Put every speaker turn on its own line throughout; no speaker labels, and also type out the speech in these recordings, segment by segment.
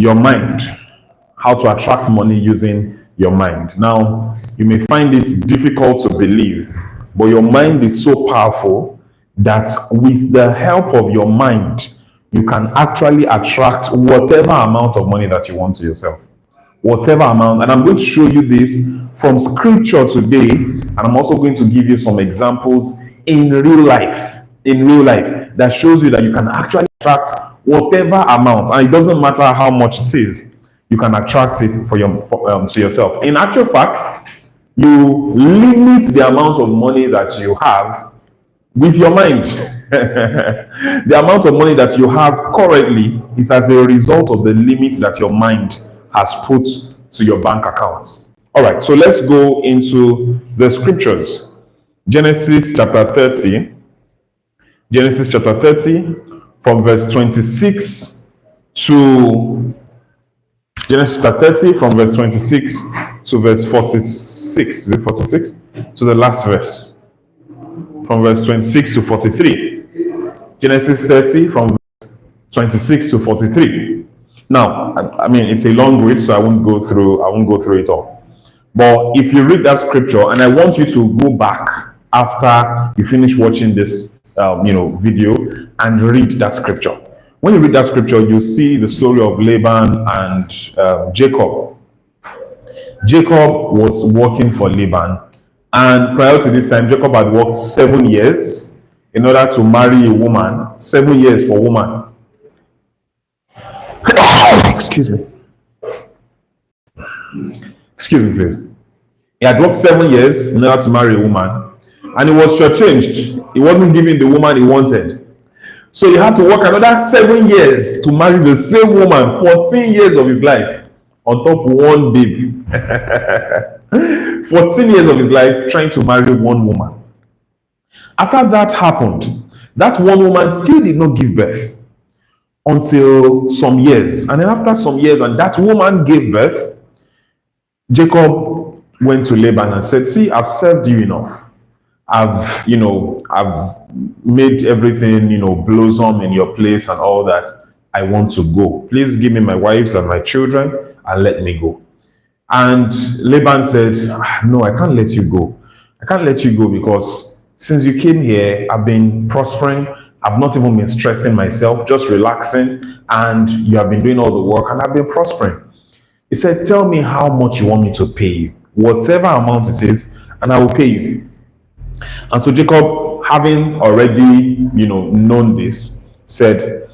your mind, how to attract money using your mind. Now, you may find it difficult to believe, but your mind is so powerful that with the help of your mind, you can actually attract whatever amount of money that you want to yourself. Whatever amount. And I'm going to show you this from scripture today. And I'm also going to give you some examples in real life. In real life, that shows you that you can actually attract whatever amount. And it doesn't matter how much it is, you can attract it to yourself. In actual fact, you limit the amount of money that you have with your mind. The amount of money that you have currently is as a result of the limit that your mind has put to your bank account. All right, so let's go into the scriptures. Genesis chapter 30. Genesis chapter 30 from verse 26 to Genesis chapter 30 from verse 26 to verse 46. Is it 46? To the last verse. From verse 26 to 43. Genesis 30 from verse 26 to 43. Now, I mean, it's a long read, so I won't go through it all. But if you read that scripture, and I want you to go back after you finish watching this video and read that scripture. When you read that scripture, you see the story of Laban and Jacob. Jacob was working for Laban, and prior to this time, Jacob had worked 7 years in order to marry a woman. 7 years for a woman. Excuse me. Excuse me, please. He had worked 7 years in order to marry a woman, and he was shortchanged. He wasn't giving the woman he wanted. So he had to work another 7 years to marry the same woman, 14 years of his life, on top of one baby. 14 years of his life trying to marry one woman. After that happened, that one woman still did not give birth until some years. And then after some years, and that woman gave birth, Jacob went to Laban and said, see, I've served you enough. I've made everything, blossom in your place and all that. I want to go. Please give me my wives and my children and let me go. And Laban said, no, I can't let you go. I can't let you go because since you came here, I've been prospering. I've not even been stressing myself, just relaxing. And you have been doing all the work and I've been prospering. He said, tell me how much you want me to pay you. Whatever amount it is, and I will pay you. And so Jacob, having already, known this, said,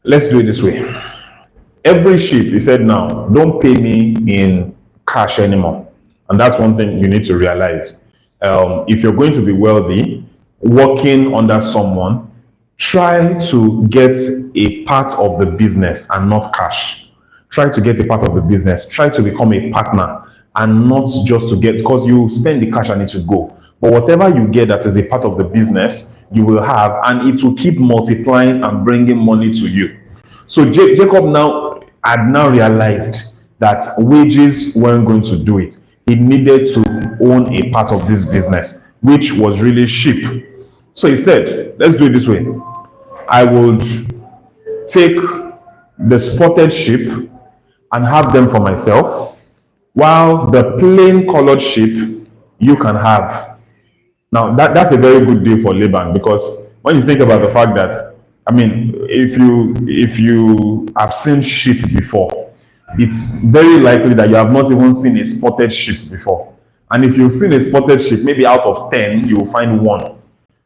let's do it this way. Every sheep, he said, now, don't pay me in cash anymore. And that's one thing you need to realize. If you're going to be wealthy, working under someone, try to get a part of the business and not cash. Try to get a part of the business. Try to become a partner and not just to get, because you spend the cash and it will go. But whatever you get that is a part of the business, you will have, and it will keep multiplying and bringing money to you. So Jacob had now realized that wages weren't going to do it. He needed to own a part of this business, which was really sheep. So he said, let's do it this way. I would take the spotted sheep and have them for myself, while the plain colored sheep you can have. Now, that's a very good deal for Laban, because when you think about the fact that, if you have seen sheep before, it's very likely that you have not even seen a spotted sheep before. And if you've seen a spotted sheep, maybe out of 10, you will find one.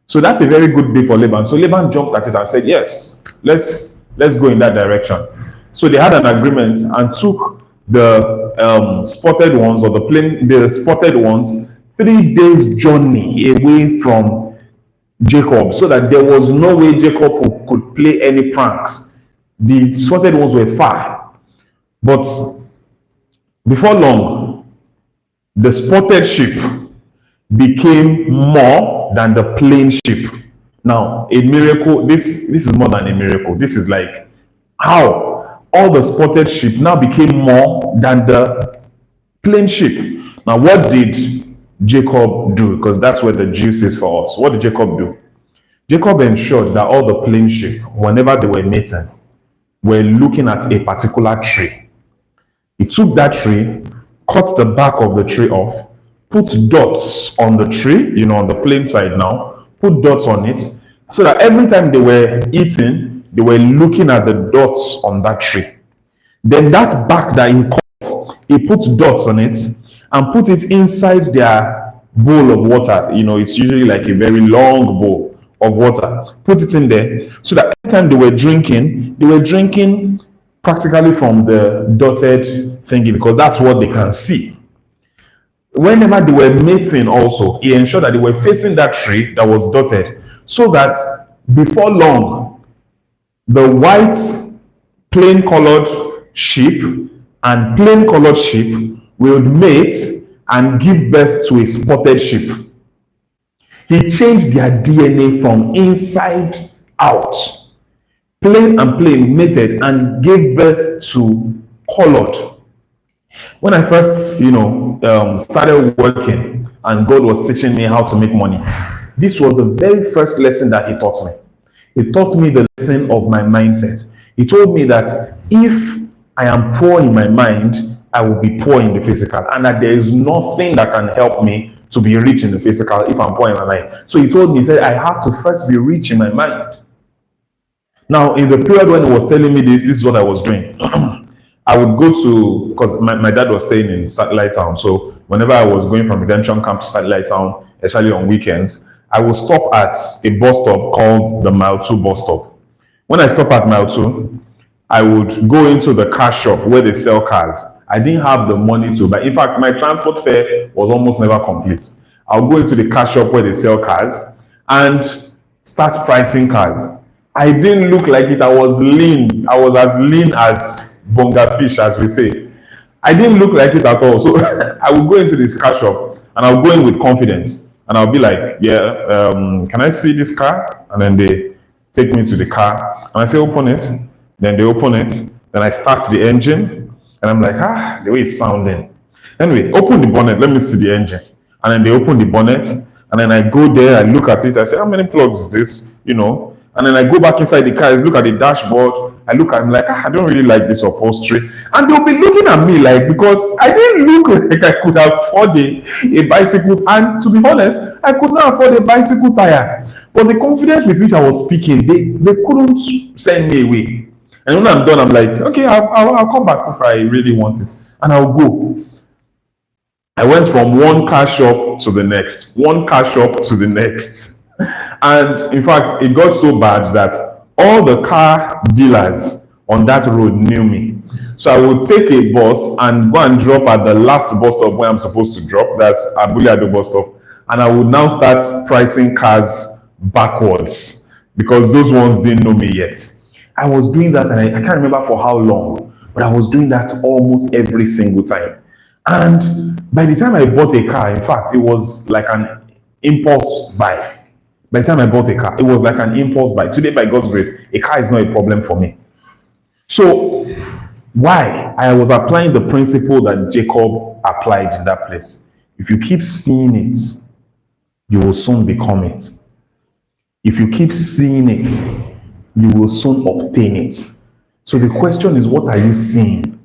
So that's a very good deal for Laban. So Laban jumped at it and said, yes, let's go in that direction. So they had an agreement and took the spotted ones, or the spotted ones, 3 days journey away from Jacob, so that there was no way Jacob could play any pranks. The spotted ones were far. But before long, the spotted sheep became more than the plain sheep. Now, a miracle, this is more than a miracle. This is like how all the spotted sheep now became more than the plain sheep. Now, what did Jacob do? Because that's where the juice is for us. What did Jacob do? Jacob ensured that all the plain sheep, whenever they were mating, were looking at a particular tree. He took that tree, cut the back of the tree off, put dots on the tree, on the plain side now, put dots on it, so that every time they were eating, they were looking at the dots on that tree. Then that back that he cut, he put dots on it and put it inside their bowl of water. It's usually like a very long bowl of water. Put it in there so that every time they were drinking practically from the dotted thingy, because that's what they can see. Whenever they were mating also, he ensured that they were facing that tree that was dotted, so that before long, the white plain colored sheep and plain colored sheep will mate and give birth to a spotted sheep. He changed their DNA from inside out. Plain and plain mated and gave birth to colored. When I first, started working and God was teaching me how to make money, this was the very first lesson that he taught me. He taught me the lesson of my mindset. He told me that if I am poor in my mind, I will be poor in the physical, and that there is nothing that can help me to be rich in the physical if I'm poor in my mind. So he told me, he said, I have to first be rich in my mind. Now, in the period when he was telling me this is what I was doing. I would go to, because my dad was staying in Satellite Town, so whenever I was going from Redemption Camp to Satellite Town, especially on weekends, I would stop at a bus stop called the Mile 2 bus stop. When I stop at Mile 2, I would go into the car shop where they sell cars. I didn't have the money to buy. In fact, my transport fare was almost never complete. I'll go into the car shop where they sell cars and start pricing cars. I didn't look like it. I was lean. I was as lean as bonga fish, as we say. I didn't look like it at all. So I would go into this car shop and I'll go in with confidence. And I'll be like, yeah, can I see this car? And then they take me to the car. And I say, open it. Then they open it. Then I start the engine. And I'm like, the way it's sounding. Anyway, open the bonnet. Let me see the engine. And then they open the bonnet. And then I go there. I look at it. I say, how many plugs is this? And then I go back inside the car. I look at the dashboard. I look at him like, I don't really like this upholstery. And they'll be looking at me like, because I didn't look like I could afford a bicycle. And to be honest, I could not afford a bicycle tire. But the confidence with which I was speaking, they couldn't send me away. And when I'm done, I'm like, okay, I'll come back if I really want it. And I'll go. I went from one car shop to the next, one car shop to the next. And in fact, it got so bad that all the car dealers on that road knew me. So I would take a bus and go and drop at the last bus stop where I'm supposed to drop. That's Abuliado bus stop. And I would now start pricing cars backwards because those ones didn't know me yet. I was doing that, and I can't remember for how long, but I was doing that almost every single time. And by the time I bought a car, in fact, it was like an impulse buy. By the time I bought a car, it was like an impulse buy. Today, by God's grace, a car is not a problem for me. So, why? I was applying the principle that Jacob applied in that place. If you keep seeing it, you will soon become it. If you keep seeing it, you will soon obtain it. So the question is, what are you seeing?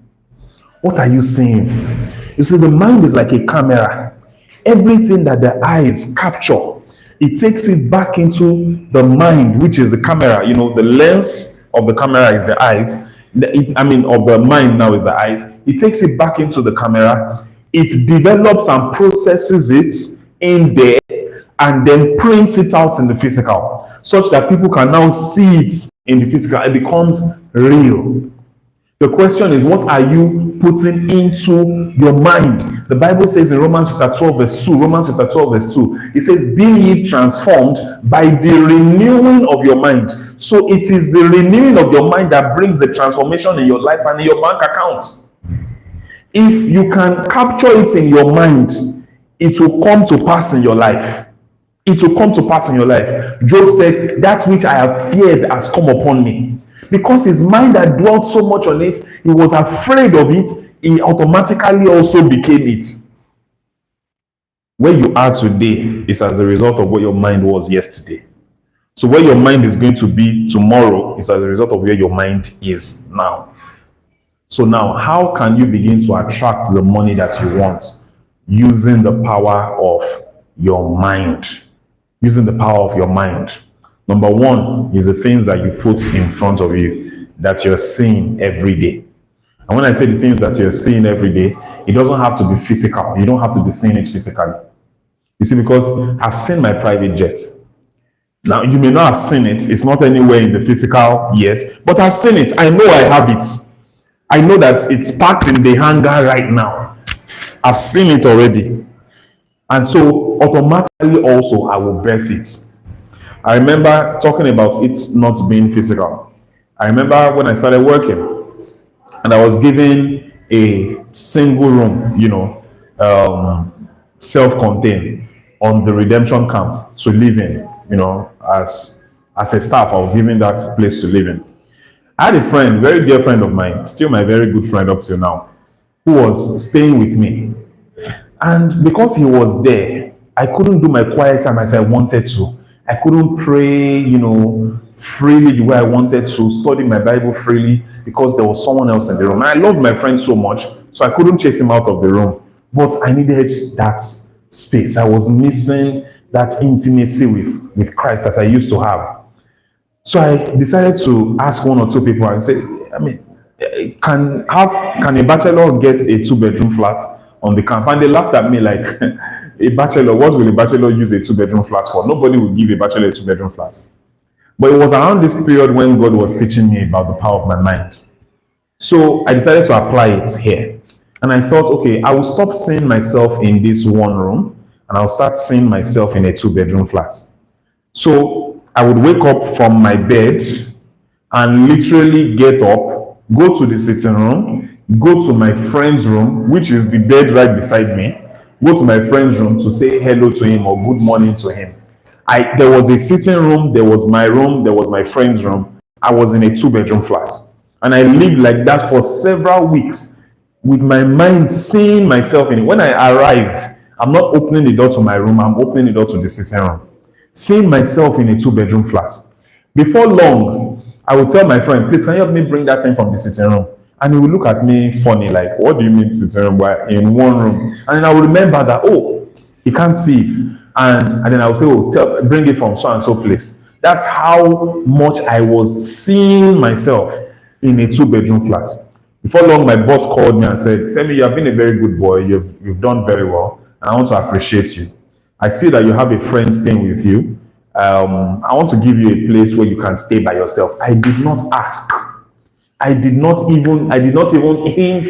What are you seeing? You see, the mind is like a camera. Everything that the eyes capture, it takes it back into the mind, which is the camera. The lens of the camera is the eyes. Of the mind now is the eyes. It takes it back into the camera. It develops and processes it in there and then prints it out in the physical, such that people can now see it in the physical. It becomes real. The question is, what are you putting into your mind? The Bible says in Romans chapter 12 verse 2, it says, be ye transformed by the renewing of your mind. So it is the renewing of your mind that brings the transformation in your life and in your bank account. If you can capture it in your mind, it will come to pass in your life. It will come to pass in your life. Job said, that which I have feared has come upon me. Because his mind had dwelt so much on it, he was afraid of it, he automatically also became it. Where you are today is as a result of what your mind was yesterday. So where your mind is going to be tomorrow is as a result of where your mind is now. So now, how can you begin to attract the money that you want? Using the power of your mind. Using the power of your mind. Number one is the things that you put in front of you that you're seeing every day. And when I say the things that you're seeing every day, it doesn't have to be physical. You don't have to be seeing it physically. You see, because I've seen my private jet. Now, you may not have seen it. It's not anywhere in the physical yet, but I've seen it. I know I have it. I know that it's parked in the hangar right now. I've seen it already. And so automatically also I will birth it. I remember talking about it not being physical. I remember when I started working and I was given a single room, self-contained on the redemption camp to live in, as a staff. I was given that place to live in. I had a friend, very dear friend of mine, still my very good friend up till now, who was staying with me. And because he was there, I couldn't do my quiet time as I wanted to. I couldn't pray, freely the way I wanted to, study my Bible freely because there was someone else in the room. And I loved my friend so much, so I couldn't chase him out of the room. But I needed that space. I was missing that intimacy with Christ as I used to have. So I decided to ask one or two people and say, can a bachelor get a 2-bedroom flat on the camp? And they laughed at me like, a bachelor, what will a bachelor use a 2-bedroom flat for? Nobody will give a bachelor a 2-bedroom flat. But it was around this period when God was teaching me about the power of my mind. So I decided to apply it here. And I thought, okay, I will stop seeing myself in this one room and I'll start seeing myself in a 2-bedroom flat. So I would wake up from my bed and literally get up, go to the sitting room, go to my friend's room, which is the bed right beside me, go to my friend's room to say hello to him or good morning to him. There was a sitting room, there was my room, there was my friend's room. I was in a 2-bedroom flat. And I lived like that for several weeks with my mind seeing myself in it. When I arrive, I'm not opening the door to my room, I'm opening the door to the sitting room. Seeing myself in a 2-bedroom flat. Before long, I would tell my friend, please, can you help me bring that thing from the sitting room? And he would look at me funny, like, what do you mean sitting room? We're in one room. And then I would remember that, oh, he can't see it. And then I would say, oh, bring it from so and so place. That's how much I was seeing myself in a 2-bedroom flat. Before long, my boss called me and said, Femi, you have been a very good boy. You've done very well. And I want to appreciate you. I see that you have a friend staying with you. I want to give you a place where you can stay by yourself. I did not ask. I did not even hint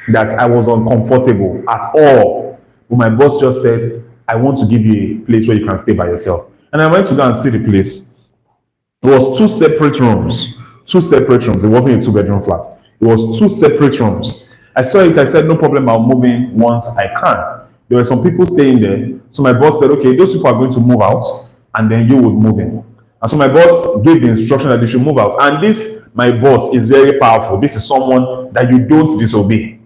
that I was uncomfortable at all. But my boss just said, I want to give you a place where you can stay by yourself. And I went to go and see the place. It was 2 separate rooms. 2 separate rooms. It wasn't a 2-bedroom flat. It was 2 separate rooms. I saw it. I said, no problem. I'll move in once I can. There were some people staying there. So my boss said, okay, those people are going to move out and then you would move in. And so my boss gave the instruction that they should move out. And this, my boss, is very powerful. This is someone that you don't disobey.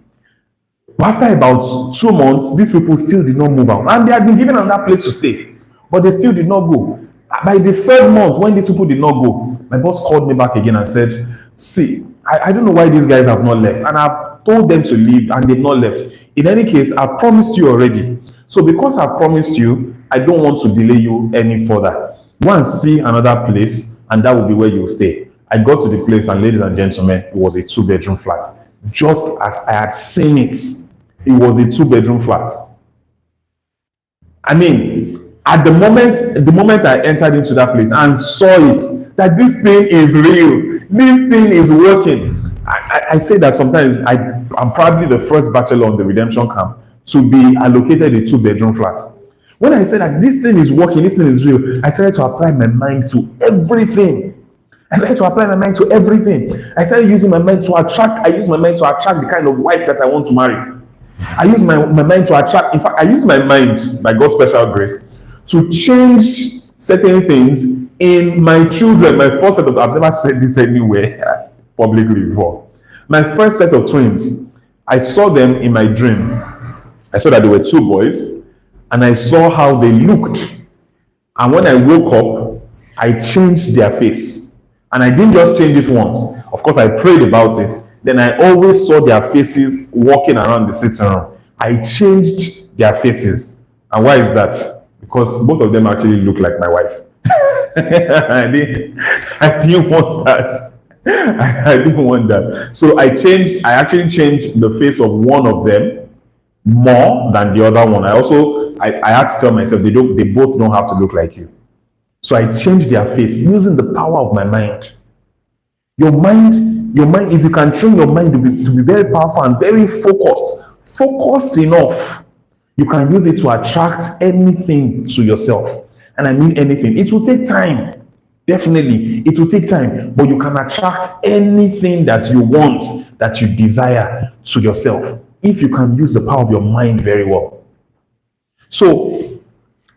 After about 2 months, these people still did not move out. And they had been given another place to stay. But they still did not go. By the 3rd month, when these people did not go, my boss called me back again and said, see, I don't know why these guys have not left. And I've told them to leave and they've not left. In any case, I've promised you already. So because I've promised you, I don't want to delay you any further. Go and see another place and that will be where you will stay. I got to the place and ladies and gentlemen, it was a 2-bedroom flat. Just as I had seen it, it was a 2-bedroom flat. I mean, at the moment I entered into that place and saw it, that this thing is real, this thing is working. I say that sometimes I'm probably the first bachelor on the redemption camp to be allocated a 2-bedroom flat. When I said that this thing is working, this thing is real, I started to apply my mind to everything. I started using my mind to attract. I use my mind to attract the kind of wife that I want to marry. I use my mind to attract. In fact, I use my mind, by God's special grace, to change certain things in my children. My first set of, I've never said this anywhere publicly before. My first set of twins, I saw them in my dream. I saw that there were 2 boys, and I saw how they looked. And when I woke up, I changed their face. And I didn't just change it once. Of course, I prayed about it. Then I always saw their faces walking around the sitting room. I changed their faces. And why is that? Because both of them actually look like my wife. I didn't want that. I didn't want that. So I actually changed the face of one of them more than the other one. I had to tell myself they both don't have to look like you. So I changed their face using the power of my mind. Your mind, if you can train your mind to be very powerful and very focused enough, you can use it to attract anything to yourself. And I mean anything. It will take time. Definitely, it will take time, but you can attract anything that you want, that you desire to yourself, if you can use the power of your mind very well. So,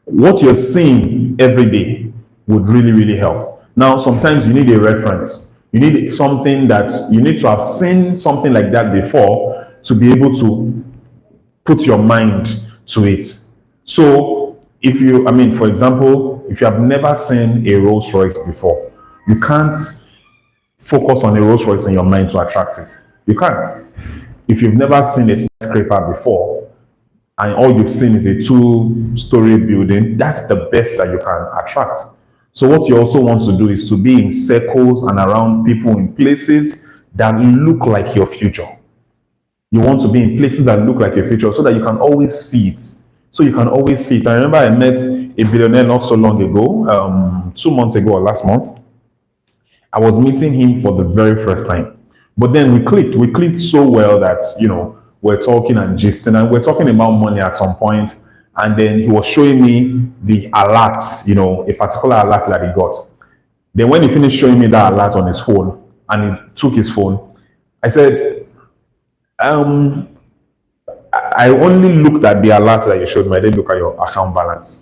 what you're seeing every day would really, really help. Now, sometimes you need a reference. You need something that you need to have seen something like that before to be able to put your mind to it. So, for example, if you have never seen a Rolls Royce before, you can't focus on a Rolls Royce in your mind to attract it. You can't. If you've never seen a skyscraper before, and all you've seen is a 2-story building, that's the best that you can attract. So what you also want to do is to be in circles and around people in places that look like your future. You want to be in places that look like your future so that you can always see it. I remember I met a billionaire not so long ago, 2 months ago or last month. I was meeting him for the very first time. But then we clicked so well that, we're talking and gisting, and we're talking about money at some point. And then he was showing me the alert, a particular alert that he got. Then when he finished showing me that alert on his phone, and he took his phone, I said, I only looked at the alert that you showed me. I didn't look at your account balance.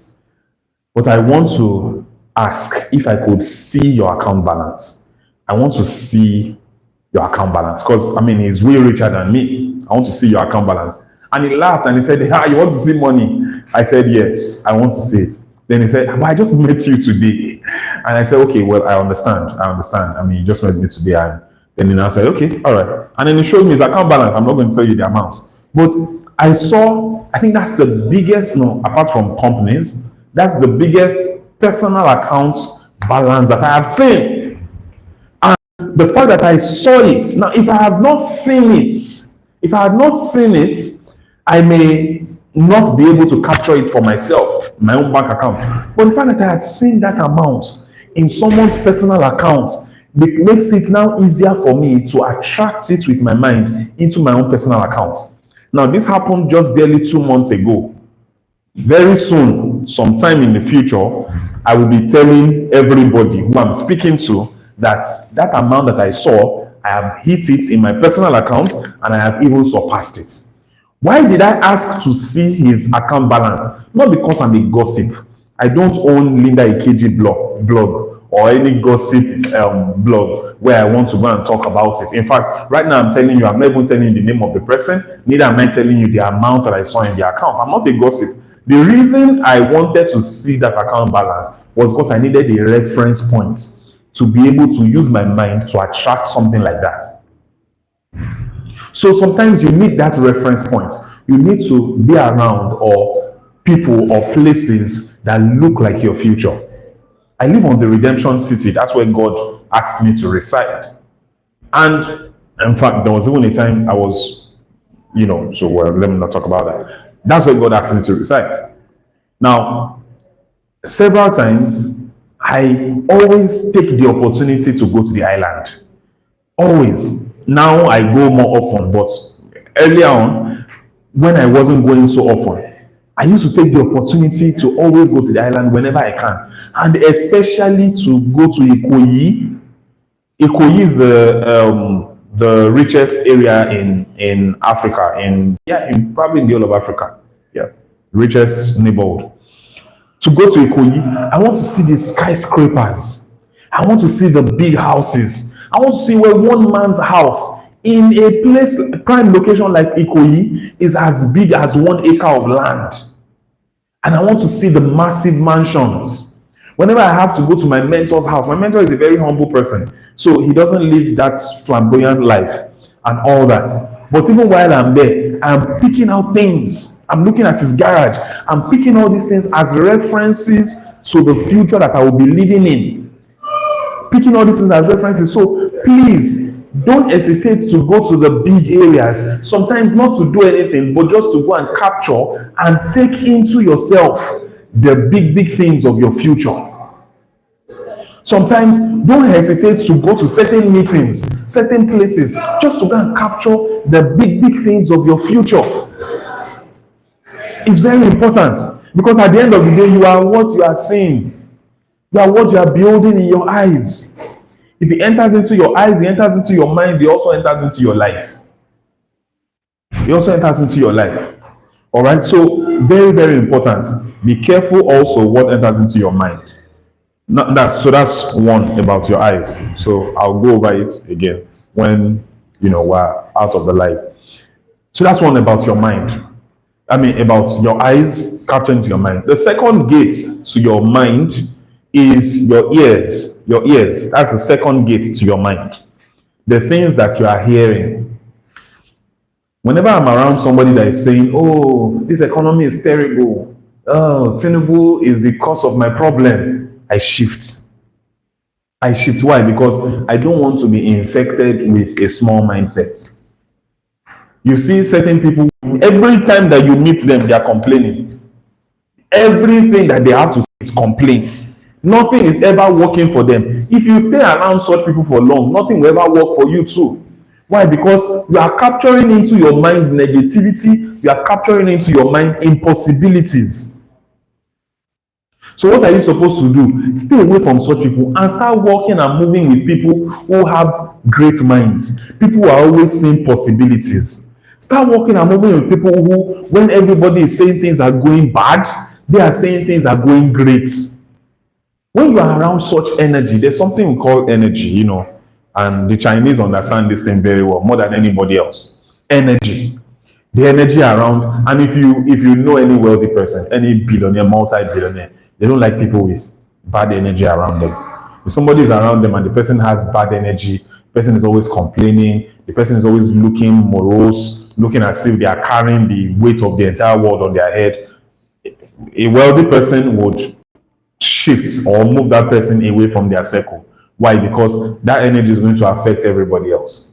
But I want to ask if I could see your account balance. I want to see your account balance because, he's way richer than me. I want to see your account balance. And he laughed and he said, you want to see money? I said, yes, I want to see it. Then he said, but I just met you today. And I said, okay, well, I understand. You just met me today. And then I said, okay, all right. And then he showed me his account balance. I'm not going to tell you the amounts. But I think that's the biggest, apart from companies, that's the biggest personal account balance that I have seen. And the fact that I saw it, now if I had not seen it, I may not be able to capture it for myself, my own bank account. But the fact that I had seen that amount in someone's personal account makes it now easier for me to attract it with my mind into my own personal account. Now, this happened just barely 2 months ago. Very soon, sometime in the future, I will be telling everybody who I'm speaking to that amount that I saw, I have hit it in my personal account and I have even surpassed it. Why did I ask to see his account balance? Not because I'm a gossip. I don't own Linda Ikeji blog or any gossip blog where I want to go and talk about it. In fact, right now I'm telling you, I'm not even telling you the name of the person, neither am I telling you the amount that I saw in the account. I'm not a gossip. The reason I wanted to see that account balance was because I needed a reference point to be able to use my mind to attract something like that. So sometimes you need that reference point. You need to be around or people or places that look like your future. I live on the Redemption City. That's where God asked me to reside. And in fact, there was even a time I was, let me not talk about that. That's where God asked me to reside. Now, several times, I always take the opportunity to go to the island. Always. Now I go more often, but earlier on, when I wasn't going so often, I used to take the opportunity to always go to the island whenever I can, and especially to go to Ikoyi. Ikoyi is the richest area in Africa, in probably in the whole of Africa. Yeah, richest neighborhood. To go to Ikoyi, I want to see the skyscrapers. I want to see the big houses. I want to see where one man's house in a place, prime location like Ikoyi, is as big as 1 acre of land. And I want to see the massive mansions. Whenever I have to go to my mentor's house, my mentor is a very humble person. So he doesn't live that flamboyant life and all that. But even while I'm there, I'm picking out things. I'm looking at his garage. I'm picking all these things as references to the future that I will be living in. Picking all these things as references. So please don't hesitate to go to the big areas. Sometimes not to do anything, but just to go and capture and take into yourself the big things of your future. Sometimes don't hesitate to go to certain meetings, certain places, just to go and capture the big things of your future. It's very important, because at the end of the day, you are what you are seeing. You are what you are building in your eyes. If it enters into your eyes, it enters into your mind, it also enters into your life. It also enters into your life. All right, so very important. Be careful also what enters into your mind. That's one about your eyes. So I'll go over it again when we're out of the light. So that's one about your mind. About your eyes capturing to your mind. The second gate to your mind is your ears. Your ears. That's the second gate to your mind. The things that you are hearing. Whenever I'm around somebody that is saying, "Oh, this economy is terrible. Oh, Tinubu is the cause of my problem," I shift. Why? Because I don't want to be infected with a small mindset. You see certain people, every time that you meet them, they are complaining. Everything that they have to say is complaints. Nothing is ever working for them. If you stay around such people for long, nothing will ever work for you too. Why? Because you are capturing into your mind negativity, you are capturing into your mind impossibilities. So what are you supposed to do? Stay away from such people and start working and moving with people who have great minds. People who are always seeing possibilities. Start working and moving with people who, when everybody is saying things are going bad, they are saying things are going great. When you are around such energy, there's something we call energy, and the Chinese understand this thing very well, more than anybody else. Energy. The energy around, and if you know any wealthy person, any billionaire, multi-billionaire, they don't like people with bad energy around them. If somebody is around them and the person has bad energy, the person is always complaining, the person is always looking morose, looking as if they are carrying the weight of the entire world on their head, a wealthy person would shift or move that person away from their circle. Why? Because that energy is going to affect everybody else.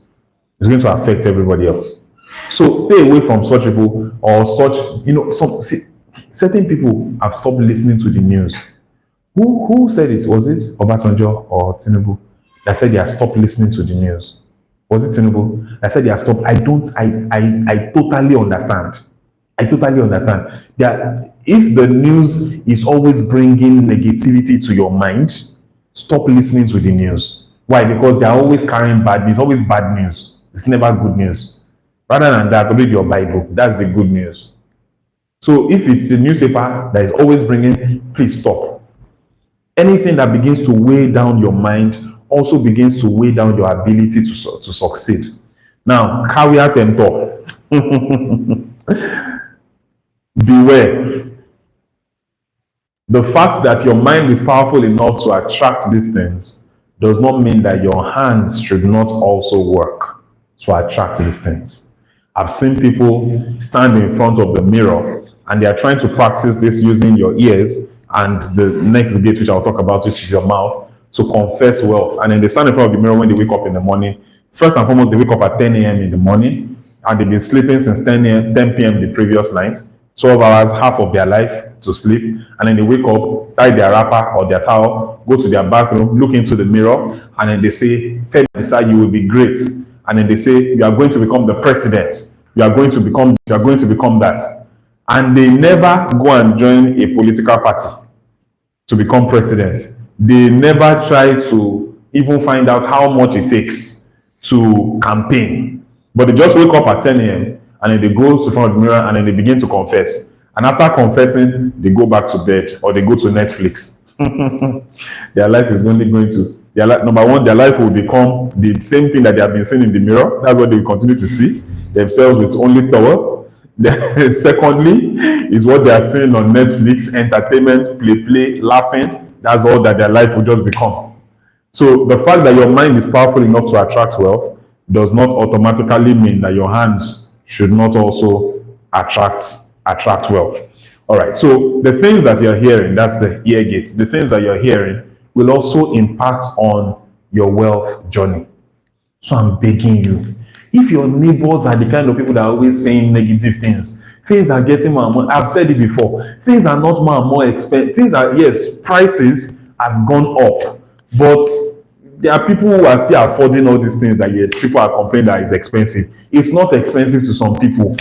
It's going to affect everybody else. So stay away from such people or such, certain people have stopped listening to the news. Who said it? Was it Obasanjo or Tinubu that said they have stopped listening to the news? Was it Tinubu that said they have stopped? I totally understand. I totally understand that if the news is always bringing negativity to your mind, stop listening to the news. Why? Because they are always carrying bad news, always bad news. It's never good news. Rather than that, read your Bible. That's the good news. So if it's the newspaper that is always bringing, please stop. Anything that begins to weigh down your mind also begins to weigh down your ability to succeed. Now, caveat emptor. Beware. The fact that your mind is powerful enough to attract these things does not mean that your hands should not also work to attract these things. I've seen people stand in front of the mirror and they are trying to practice this using your ears and the next gate, which I'll talk about, which is your mouth, to confess wealth. And then they stand in front of the mirror when they wake up in the morning. First and foremost, they wake up at 10 a.m. in the morning and they've been sleeping since 10 p.m. the previous night, 12 hours, half of their life to sleep. And then they wake up, tie their wrapper or their towel, go to their bathroom, look into the mirror, and then they say, Femi decide you will be great. And then they say, you are going to become the president. You are going to become that. And they never go and join a political party to become president. They never try to even find out how much it takes to campaign. But they just wake up at 10 a.m. and then they go to front of the mirror and then they begin to confess. And after confessing, they go back to bed or they go to Netflix. Their life is only going to, number one, their life will become the same thing that they have been seeing in the mirror. That's what they will continue to see, themselves with only towel. Secondly, is what they are seeing on Netflix, entertainment, play, laughing, that's all that their life will just become. So the fact that your mind is powerful enough to attract wealth does not automatically mean that your hands should not also attract wealth. All right. So the things that you're hearing, that's the ear gates. The things that you're hearing will also impact on your wealth journey. So I'm begging you, if your neighbors are the kind of people that are always saying negative things are getting more and more. I've said it before. Things are not more and more expensive. Things are, yes, prices have gone up, but there are people who are still affording all these things that yet people are complaining that it's expensive. It's not expensive to some people.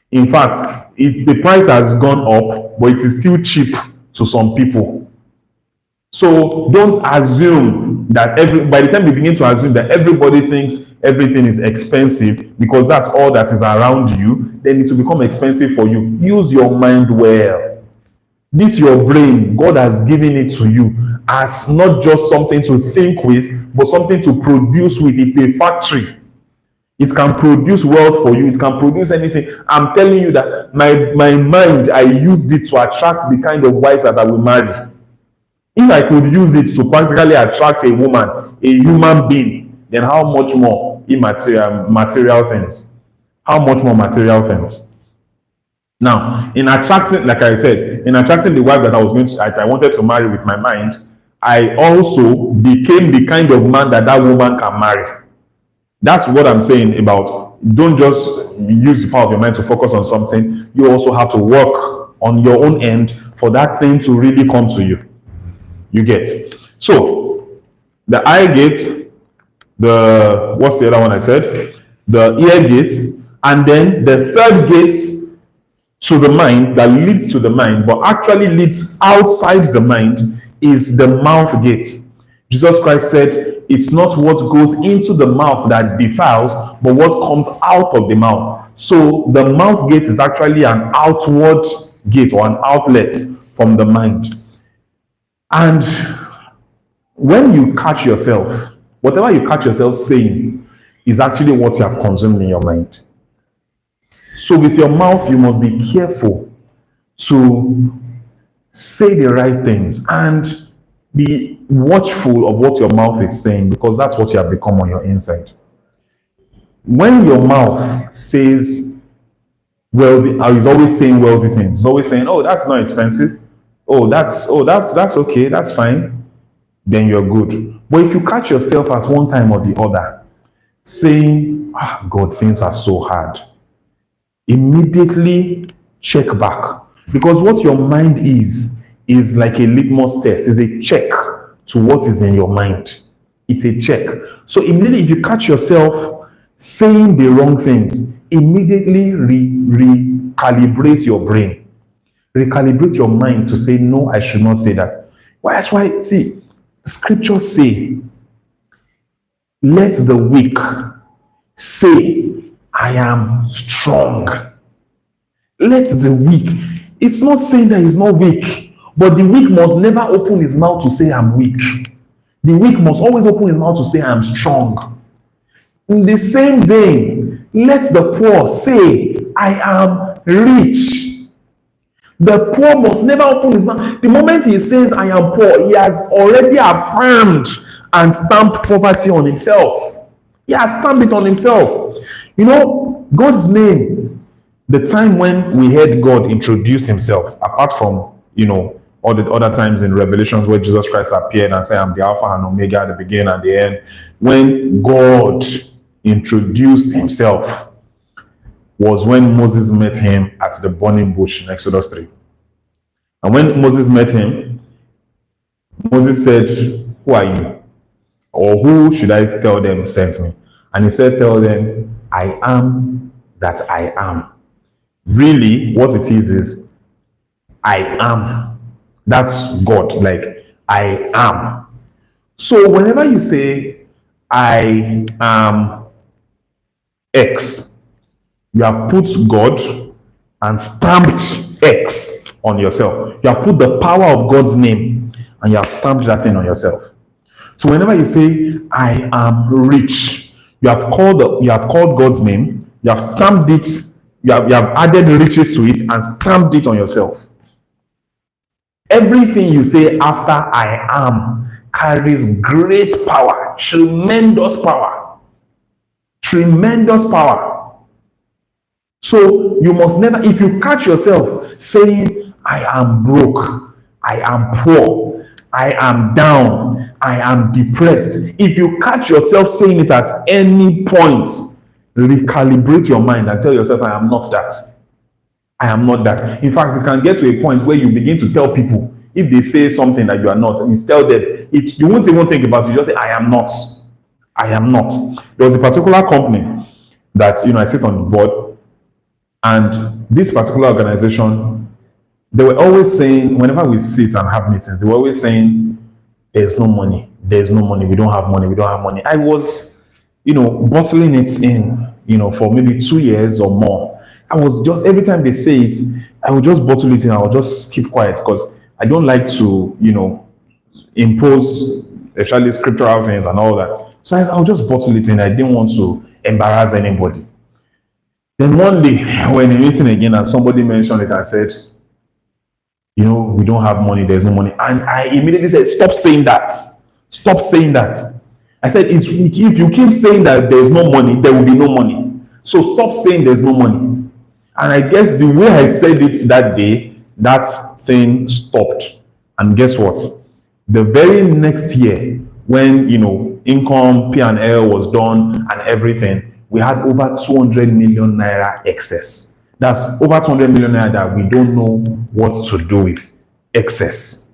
In fact, the price has gone up, but it is still cheap to some people. So don't assume that by the time you begin to assume that everybody thinks everything is expensive because that's all that is around you, then it will become expensive for you. Use your mind well. This your brain, God has given it to you as not just something to think with, but something to produce with. It's a factory. It can produce wealth for you. It can produce anything. I'm telling you that my mind, I used it to attract the kind of wife that I will marry. If I could use it to practically attract a woman, a human being, then how much more material things? How much more material things? Now, in attracting, like I said, in attracting the wife that I wanted to marry with my mind, I also became the kind of man that woman can marry. That's what I'm saying about don't just use the power of your mind to focus on something. You also have to work on your own end for that thing to really come to you. You get. So the eye gate, what's the other one I said? The ear gate, and then the third gate to the mind that leads to the mind, but actually leads outside the mind, is the mouth gate. Jesus Christ said, it's not what goes into the mouth that defiles, but what comes out of the mouth. So the mouth gate is actually an outward gate or an outlet from the mind. And when you catch yourself, whatever you catch yourself saying is actually what you have consumed in your mind. So with your mouth, you must be careful to say the right things and be watchful of what your mouth is saying, because that's what you have become on your inside. When your mouth says wealthy, is always saying wealthy things, it's always saying, oh, that's not expensive. That's okay, that's fine, then you're good. But if you catch yourself at one time or the other saying, God, things are so hard, immediately check back, because what your mind is like a litmus test, is a check to what is in your mind. It's a check. So immediately if you catch yourself saying the wrong things, immediately recalibrate your brain. Recalibrate your mind to say, no, I should not say that. That's why, see, scriptures say, let the weak say, I am strong. Let the weak. It's not saying that he's not weak, but the weak must never open his mouth to say, I'm weak. The weak must always open his mouth to say, I'm strong. In the same vein, let the poor say, I am rich. The poor must never open his mouth. The moment he says, I am poor, he has already affirmed and stamped poverty on himself. He has stamped it on himself. You know, God's name, the time when we heard God introduce himself, apart from, all the other times in Revelations where Jesus Christ appeared and said, I'm the Alpha and Omega, the beginning and the end. When God introduced himself was when Moses met him at the burning bush in Exodus 3. And when Moses met him, Moses said, who are you? Or who should I tell them sent me? And he said, tell them, I am that I am. Really, what it is I am. That's God, like, I am. So whenever you say, I am X, you have put God and stamped X on yourself. You have put the power of God's name and you have stamped that thing on yourself. So whenever you say, I am rich, you have called God's name, you have stamped it, you have added riches to it and stamped it on yourself. Everything you say after I am carries great power, tremendous power, tremendous power. So you must never, if you catch yourself saying, I am broke, I am poor, I am down, I am depressed, if you catch yourself saying it at any point, recalibrate your mind and tell yourself, I am not that. I am not that. In fact, it can get to a point where you begin to tell people, if they say something that you are not, and you tell them, you won't even think about it, you just say, I am not. I am not. There was a particular company that, I sit on the board, and this particular organization, they were always saying, whenever we sit and have meetings, they were always saying, there's no money, we don't have money. I was, bottling it in, for maybe 2 years or more. I was just, every time they say it, I would just bottle it in, I would just keep quiet, because I don't like to, impose, especially scriptural things and all that. So I would just bottle it in. I didn't want to embarrass anybody. Then one day, when in a meeting again, and somebody mentioned it and said, we don't have money, there's no money. And I immediately said, stop saying that. Stop saying that. I said, if you keep saying that there's no money, there will be no money. So stop saying there's no money. And I guess the way I said it that day, that thing stopped. And guess what? The very next year, when, income, P&L was done and everything, we had over 200 million naira excess. That's over 200 million naira that we don't know what to do with. Excess.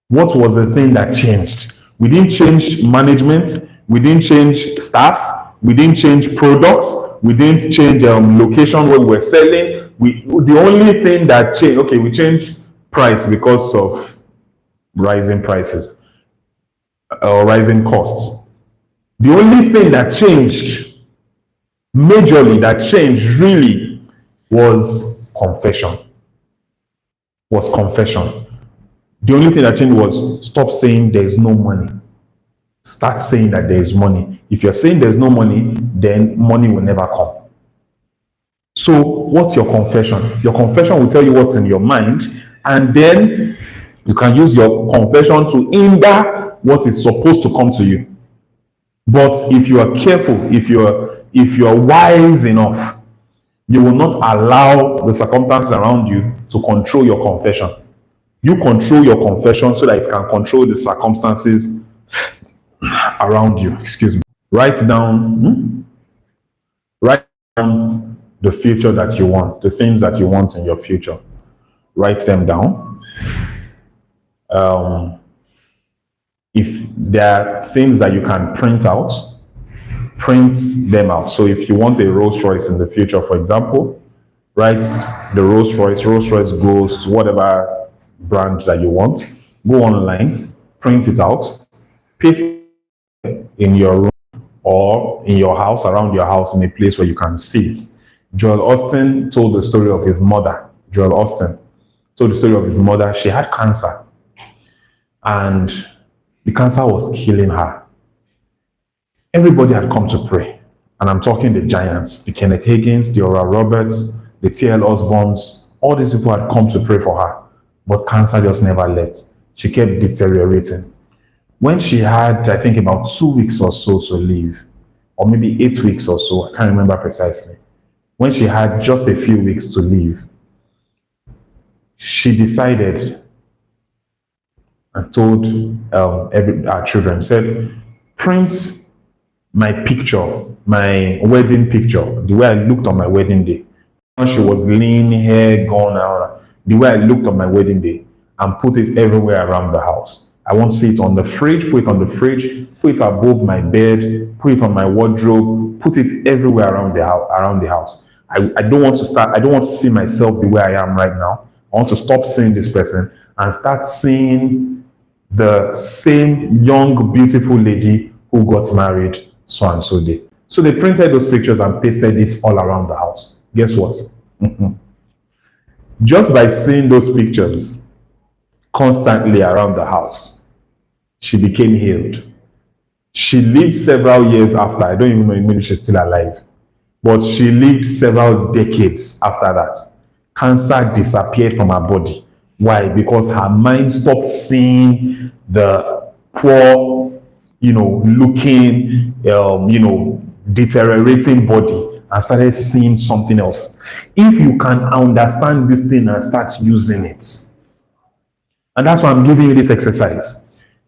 What was the thing that changed? We didn't change management. We didn't change staff. We didn't change products. We didn't change location where we were selling. The only thing that changed, okay, we changed price because of rising prices or rising costs. The only thing that changed, majorly that changed really, was confession. The only thing that changed was stop saying there's no money. Start saying that there is money. If you're saying there's no money, then money will never come. So what's your confession? Your confession will tell you what's in your mind, and then you can use your confession to hinder what is supposed to come to you. But if you are careful, if you're wise enough, you will not allow the circumstances around you to control your confession. You control your confession so that it can control the circumstances around you. Excuse me. Write down the future that you want, the things that you want in your future. Write them down. If there are things that you can print out, print them out. So if you want a Rolls Royce in the future, for example, write the Rolls Royce goes to whatever brand that you want. Go online, print it out, paste it in your room or in your house, around your house, in a place where you can see it. Joel Austin told the story of his mother. She had cancer, and the cancer was killing her. Everybody had come to pray, and I'm talking the giants, the Kenneth Hagins, the Oral Roberts, the T.L. Osborns. All these people had come to pray for her, but cancer just never left. She kept deteriorating. When she had, I think, about 2 weeks or so to live, or maybe 8 weeks or so, I can't remember precisely. When she had just a few weeks to live, she decided and told our children, said, print my picture, my wedding picture, the way I looked on my wedding day. When she was lean, hair gone out, the way I looked on my wedding day, and put it everywhere around the house. I want to see it on the fridge, put it above my bed, put it on my wardrobe, put it everywhere around the house. I don't want to see myself the way I am right now. I want to stop seeing this person and start seeing the same young, beautiful lady who got married so and so day. So they printed those pictures and pasted it all around the house. Guess what? Just by seeing those pictures constantly around the house, she became healed. She lived several years after. I don't even know if she's still alive. But she lived several decades after that. Cancer disappeared from her body. Why? Because her mind stopped seeing the poor, looking, deteriorating body and started seeing something else. If you can understand this thing and start using it, and that's why I'm giving you this exercise.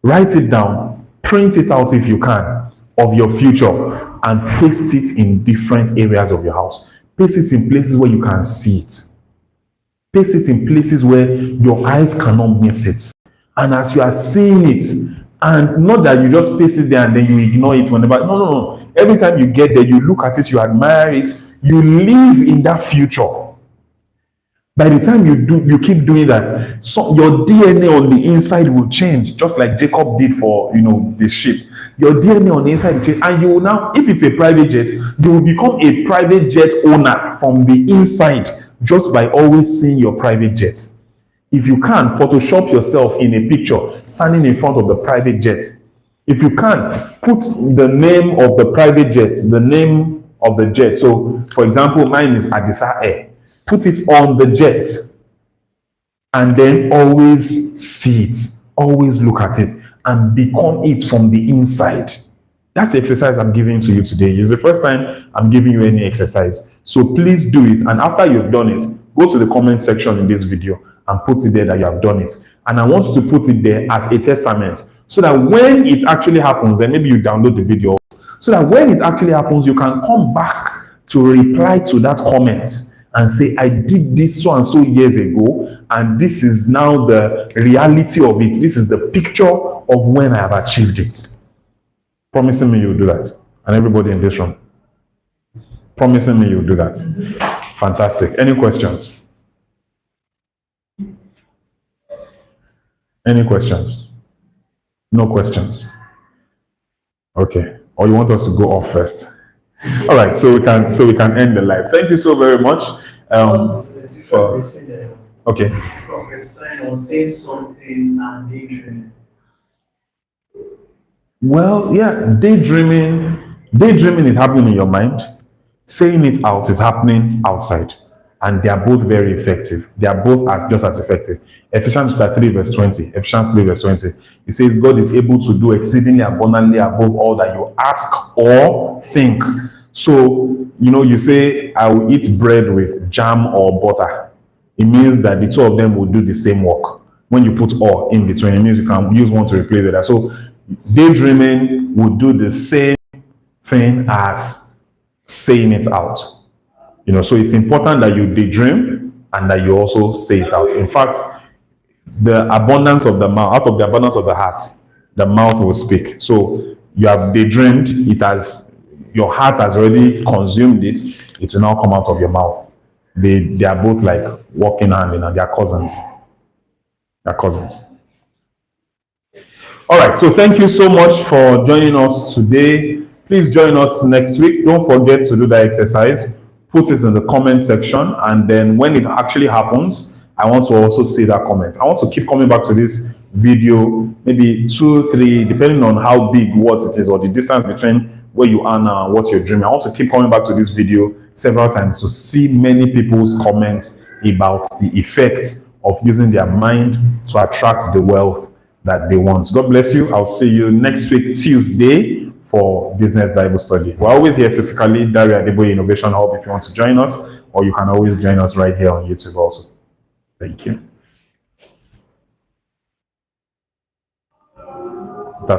Write it down, print it out if you can, of your future, and paste it in different areas of your house. Paste it in places where you can see it. Paste it in places where your eyes cannot miss it. And as you are seeing it, and not that you just paste it there and then you ignore it whenever. No. Every time you get there, you look at it, you admire it, you live in that future. By the time you keep doing that, so your DNA on the inside will change, just like Jacob did for the sheep. Your DNA on the inside will change, and you will now, if it's a private jet, you will become a private jet owner from the inside just by always seeing your private jet. If you can, Photoshop yourself in a picture standing in front of the private jet. If you can, put the name of the private jet, the name of the jet. So, for example, mine is Adisa Air. Put it on the jet and then always see it, always look at it and become it from the inside. That's the exercise I'm giving to you today. It's the first time I'm giving you any exercise. So please do it. And after you've done it, go to the comment section in this video and put it there that you have done it. And I want you to put it there as a testament so that when it actually happens, then maybe you download the video so that when it actually happens, you can come back to reply to that comment and say, I did this so and so years ago, and this is now the reality of it. This is the picture of when I have achieved it. Promising me you'll do that. And everybody in this room. Promising me you'll do that. Fantastic. Any questions? Any questions? No questions. Okay. Or you want us to go off first? All right, so we can end the live. Thank you so very much. Okay.
Prophesying or saying something and daydreaming.
Well, yeah, daydreaming is happening in your mind. Saying it out is happening outside, and they are both very effective. They are both just as effective. Ephesians 3 verse 20. Ephesians 3 verse 20. It says, God is able to do exceedingly abundantly above all that you ask or think. So, you say, I will eat bread with jam or butter. It means that the two of them will do the same work. When you put or in between, it means you can use one to replace the other. So, daydreaming will do the same thing as saying it out. So it's important that you daydream and that you also say it out. In fact, the abundance of the mouth, out of the abundance of the heart, the mouth will speak. So you have daydreamed, your heart has already consumed it, it will now come out of your mouth. They are both like walking hand in hand, they are cousins. They are cousins. All right, so thank you so much for joining us today. Please join us next week. Don't forget to do that exercise. Put it in the comment section, and then when it actually happens, I want to also see that comment. I want to keep coming back to this video, maybe 2, 3, depending on how big what it is or the distance between where you are now and what you're dreaming. I want to keep coming back to this video several times to see many people's comments about the effect of using their mind to attract the wealth that they want. God bless you. I'll see you next week, Tuesday, for Business Bible Study. We're always here physically, Daria Adeboye Innovation Hub, if you want to join us, or you can always join us right here on YouTube also. Thank you.